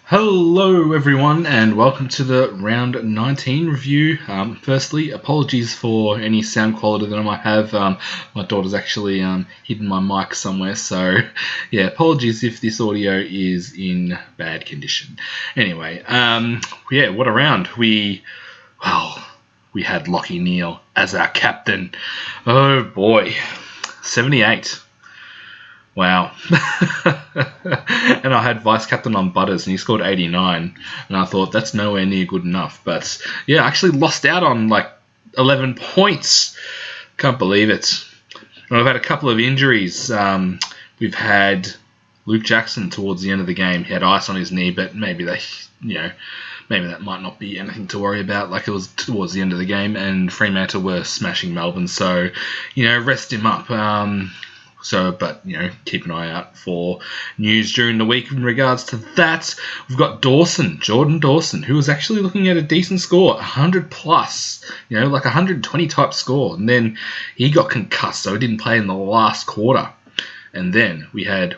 Hello everyone and welcome to the round 19 review. Firstly, apologies for any sound quality that I might have. My daughter's actually hidden my mic somewhere, so yeah, apologies if this audio is in bad condition. Anyway, yeah, what a round. We had Lockie NEALE as our captain. Oh boy, 78. Wow. And I had vice captain on Butters and he scored 89. And I thought that's nowhere near good enough. But yeah, I actually lost out on like 11 points. Can't believe it. And I've had a couple of injuries. We've had Luke Jackson towards the end of the game. He had ice on his knee, but maybe maybe that might not be anything to worry about, like it was towards the end of the game. And Fremantle were smashing Melbourne, so rest him up. But keep an eye out for news during the week in regards to that. We've got Jordan Dawson, who was actually looking at a decent score, 100 plus, like 120 type score. And then he got concussed, so he didn't play in the last quarter. And then we had,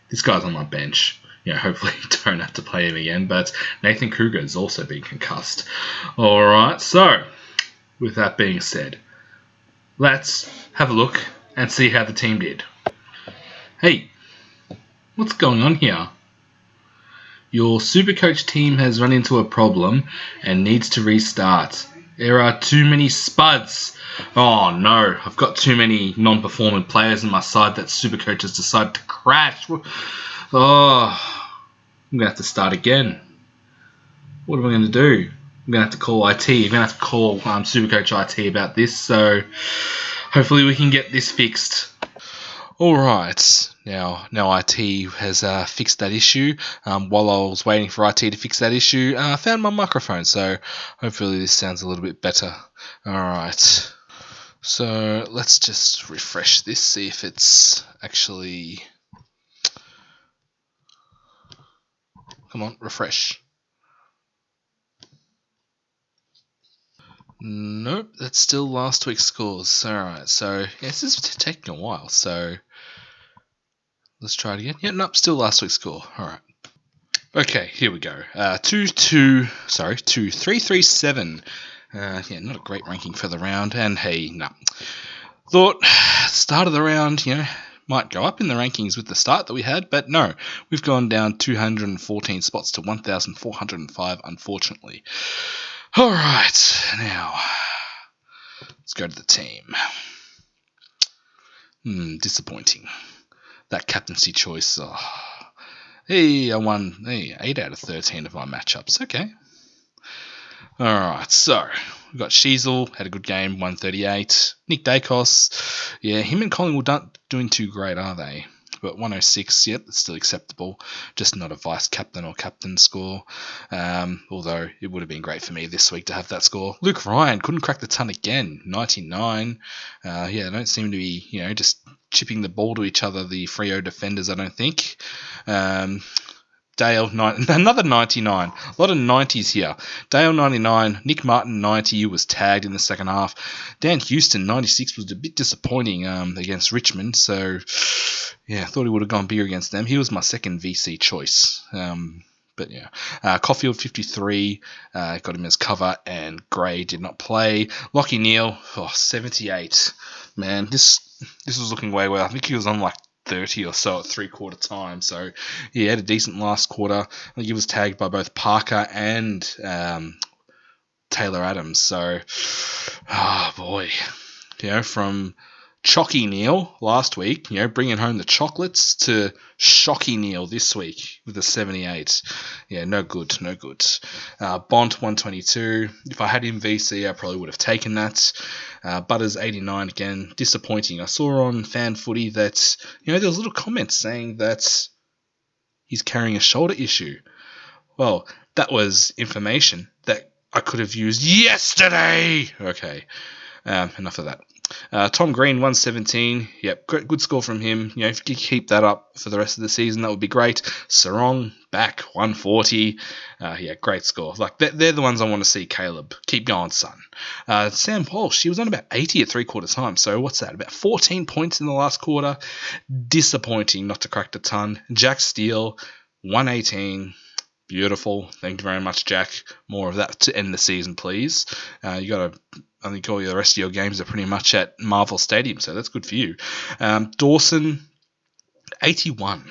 this guy's on my bench. Hopefully don't have to play him again. But Nathan Kruger has also been concussed. All right, so with that being said, let's have a look and see how the team did. Hey, what's going on here? Your Supercoach team has run into a problem and needs to restart. There are too many spuds. Oh no, I've got too many non-performing players on my side that Supercoach has decided to crash. Oh, I'm going to have to start again. What am I going to do? I'm going to have to call IT. I'm going to have to call Supercoach IT about this, so hopefully we can get this fixed. Alright, now IT has fixed that issue. While I was waiting for IT to fix that issue, I found my microphone, so hopefully this sounds a little bit better. Alright, so let's just refresh this, see if it's actually... Come on, refresh. Nope, that's still last week's scores. Alright, so yeah, this is taking a while, so let's try it again. Yeah, nope, still last week's score. Alright. Okay, here we go. 2-3-3-7. Yeah, not a great ranking for the round, and hey, no. Thought start of the round, might go up in the rankings with the start that we had, but no, we've gone down 214 spots to 1,405, unfortunately. Alright, now, let's go to the team. Disappointing. That captaincy choice. Oh. Hey, I won 8 out of 13 of my matchups. Okay. Alright, so we've got Sheasel, had a good game, 138. Nick Dacos, yeah, him and Collingwood aren't doing too great, are they? But 106, yep, it's still acceptable. Just not a vice captain or captain score. Although it would have been great for me this week to have that score. Luke Ryan couldn't crack the ton again, 99. Yeah, they don't seem to be, just chipping the ball to each other, the Freo defenders, I don't think. Dale, another 99. A lot of 90s here. Dale, 99. Nick Martin, 90, was tagged in the second half. Dan Houston, 96, was a bit disappointing against Richmond. So, yeah, I thought he would have gone bigger against them. He was my second VC choice. But yeah. Caulfield, 53. Got him as cover, and Gray did not play. Lockie NEALE, 78. Man, this was looking way well. I think he was on like 30 or so at three-quarter time, so he had a decent last quarter. I think he was tagged by both Parker and Taylor Adams, so boy, from Chalky NEALE last week, bringing home the chocolates, to Shocky NEALE this week with a 78. Yeah, no good. Bont, 122. If I had him VC, I probably would have taken that. Butters, 89 again. Disappointing. I saw on Fan Footy that, there was little comments saying that he's carrying a shoulder issue. Well, that was information that I could have used yesterday. Okay, enough of that. Tom Green, 117. Yep, good score from him. If you could keep that up for the rest of the season, that would be great. Sarong, back, 140. Yeah, great score. Like, they're the ones I want to see, Caleb. Keep going, son. Sam Walsh, she was on about 80 at three-quarter time. So what's that? About 14 points in the last quarter. Disappointing not to crack the ton. Jack Steele, 118. Beautiful. Thank you very much, Jack. More of that to end the season, please. You got to. I think all the rest of your games are pretty much at Marvel Stadium, so that's good for you. Dawson, 81.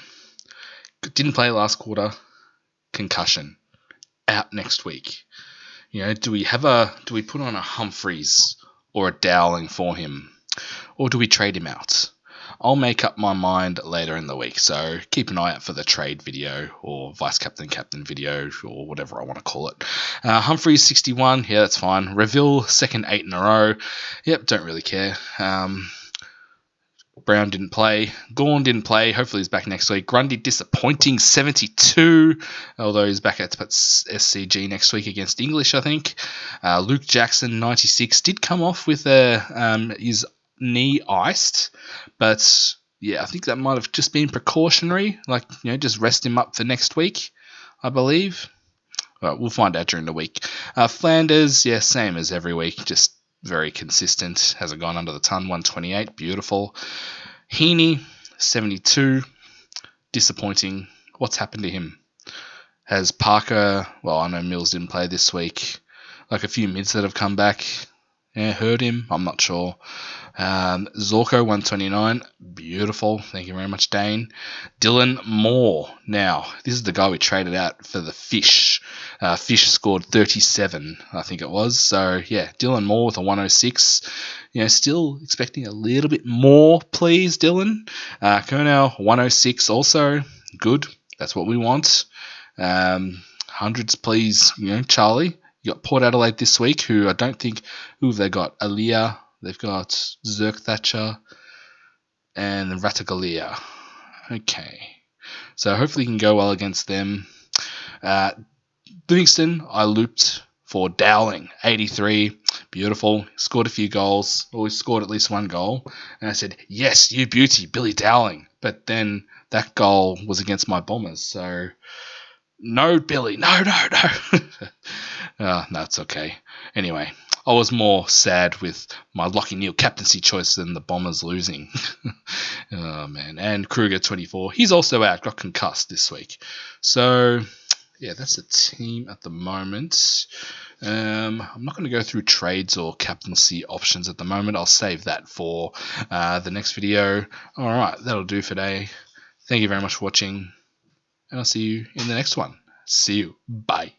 Didn't play last quarter. Concussion. Out next week. Do we put on a Humphreys or a Dowling for him, or do we trade him out? I'll make up my mind later in the week, so keep an eye out for the trade video or vice captain video or whatever I want to call it. Humphreys 61, yeah, that's fine. Reville second 8 in a row, yep, don't really care. Brown didn't play. Gawn didn't play. Hopefully he's back next week. Grundy disappointing 72, although he's back at SCG next week against English, I think. Luke Jackson 96 did come off with his knee iced, but yeah, I think that might have just been precautionary, just rest him up for next week, I believe. Well, we'll find out during the week. Flanders, yeah, same as every week, just very consistent. Hasn't gone under the ton. 128, beautiful. Heaney 72, disappointing. What's happened to him? Has Parker? Well, I know Mills didn't play this week. A few mids that have come back. Yeah, hurt him. I'm not sure. Zorko 129, beautiful. Thank you very much, Dane. Dylan Moore. Now, this is the guy we traded out for the Fish. Fish scored 37, I think it was. So yeah, Dylan Moore with a 106. Still expecting a little bit more, please, Dylan. Kernell 106 also. Good. That's what we want. Hundreds, please. Charlie. You got Port Adelaide this week, who I don't think. Who have they got? Aaliyah. They've got Zerk Thatcher and Ratagalia. Okay. So hopefully you can go well against them. Livingston, I looped for Dowling, 83. Beautiful. Scored a few goals. Always scored at least one goal. And I said, yes, you beauty, Billy Dowling. But then that goal was against my Bombers. So, no, Billy. No. No, it's okay. Anyway, I was more sad with my Lachie Neale captaincy choice than the Bombers losing. Oh, man. And Kruger, 24. He's also out. Got concussed this week. So, yeah, that's the team at the moment. I'm not going to go through trades or captaincy options at the moment. I'll save that for the next video. All right, that'll do for today. Thank you very much for watching, and I'll see you in the next one. See you. Bye.